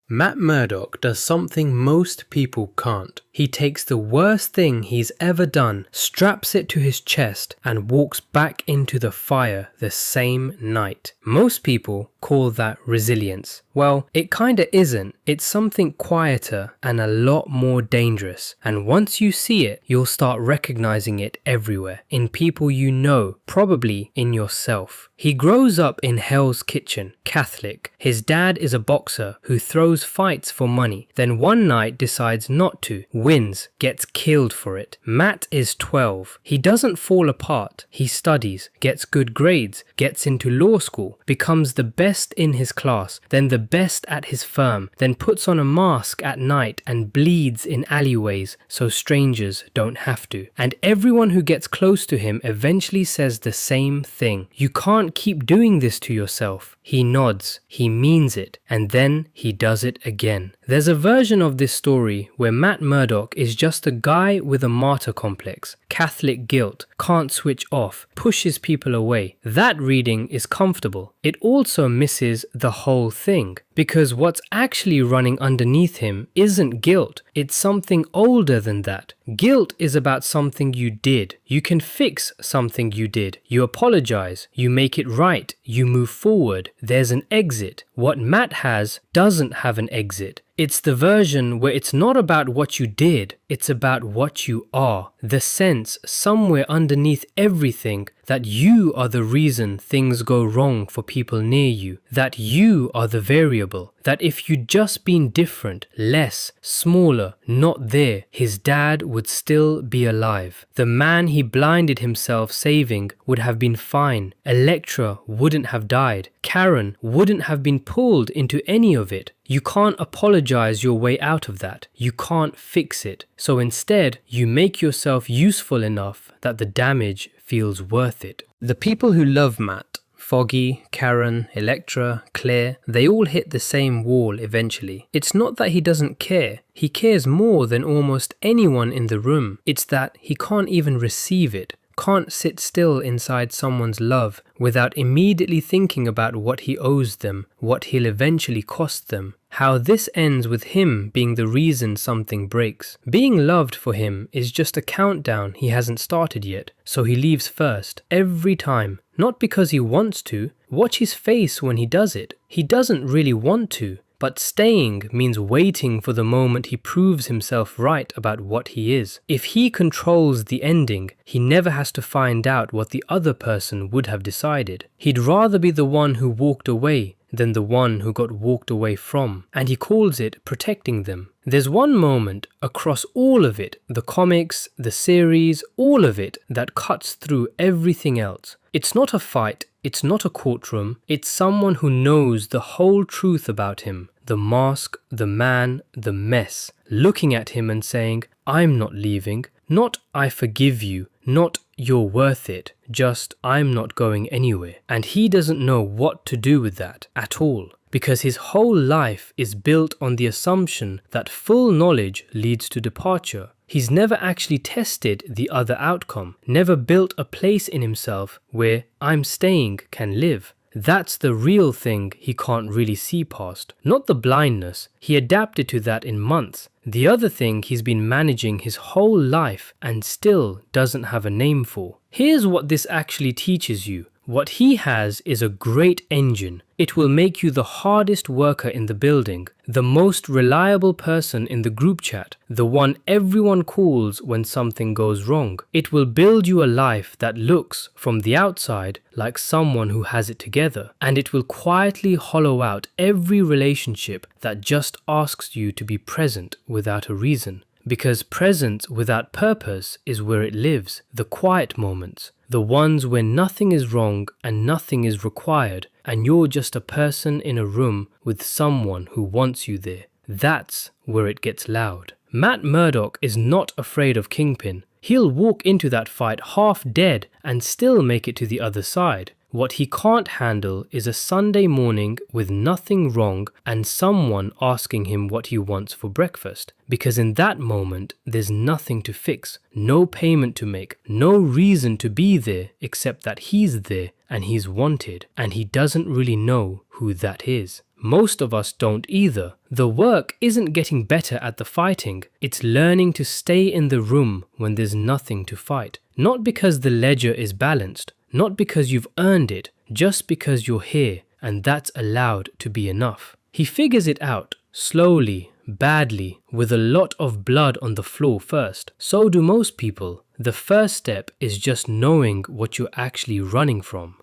Matt Murdoch does something most people can't. He takes the worst thing he's ever done, straps it to his chest, and walks back into the fire the same night. Most people call that resilience. Well, it kinda isn't. It's something quieter and a lot more dangerous. And once you see it, you'll start recognizing it everywhere. In people you know, probably in yourself. He grows up in Hell's Kitchen, Catholic. His dad is a boxer who throws fights for money. Then one night decides not to, wins, gets killed for it. Matt is 12. He doesn't fall apart. He studies, gets good grades, gets into law school, becomes the best in his class, then the best at his firm, then puts on a mask at night and bleeds in alleyways so strangers don't have to. And everyone who gets close to him eventually says the same thing. You can't keep doing this to yourself. He nods, he means it, and then he does it again. There's a version of this story where Matt Murdoch is just a guy with a martyr complex, Catholic guilt, can't switch off, pushes people away. That reading is comfortable. It also misses the whole thing, because what's actually running underneath him isn't guilt, it's something older than that. Guilt is about something you did. You can fix something you did. You apologize, you make it right, you move forward. There's an exit. What Matt has doesn't have an exit. It's the version where it's not about what you did, it's about what you are. The sense somewhere underneath everything that you are the reason things go wrong for people near you, that you are the variable, that if you'd just been different, less, smaller, not there, his dad would still be alive. The man he blinded himself saving would have been fine. Electra wouldn't have died. Karen wouldn't have been pulled into any of it. You can't apologize your way out of that. You can't fix it. So instead, you make yourself useful enough that the damage feels worth it. The people who love Matt, Foggy, Karen, Electra, Claire, they all hit the same wall eventually. It's not that he doesn't care. He cares more than almost anyone in the room. It's that he can't even receive it. Can't sit still inside someone's love without immediately thinking about what he owes them, what he'll eventually cost them, how this ends with him being the reason something breaks. Being loved for him is just a countdown he hasn't started yet, so he leaves first, every time. Not because he wants to. Watch his face when he does it. He doesn't really want to. But staying means waiting for the moment he proves himself right about what he is. If he controls the ending, he never has to find out what the other person would have decided. He'd rather be the one who walked away than the one who got walked away from, and he calls it protecting them. There's one moment across all of it, the comics, the series, all of it, that cuts through everything else. It's not a fight, it's not a courtroom, it's someone who knows the whole truth about him, the mask, the man, the mess, looking at him and saying, I'm not leaving, not I forgive you, not you're worth it, just I'm not going anywhere. And he doesn't know what to do with that at all, because his whole life is built on the assumption that full knowledge leads to departure. He's never actually tested the other outcome, never built a place in himself where I'm staying can live. That's the real thing he can't really see past. Not the blindness, he adapted to that in months. The other thing he's been managing his whole life and still doesn't have a name for. Here's what this actually teaches you. What he has is a great engine. It will make you the hardest worker in the building, the most reliable person in the group chat, the one everyone calls when something goes wrong. It will build you a life that looks, from the outside, like someone who has it together. And it will quietly hollow out every relationship that just asks you to be present without a reason. Because presence without purpose is where it lives, the quiet moments. The ones where nothing is wrong and nothing is required, and you're just a person in a room with someone who wants you there. That's where it gets loud. Matt Murdoch is not afraid of Kingpin. He'll walk into that fight half dead and still make it to the other side. What he can't handle is a Sunday morning with nothing wrong and someone asking him what he wants for breakfast. Because in that moment, there's nothing to fix, no payment to make, no reason to be there except that he's there and he's wanted, and he doesn't really know who that is. Most of us don't either. The work isn't getting better at the fighting, it's learning to stay in the room when there's nothing to fight. Not because the ledger is balanced, not because you've earned it, just because you're here, and that's allowed to be enough. He figures it out, slowly, badly, with a lot of blood on the floor first. So do most people. The first step is just knowing what you're actually running from.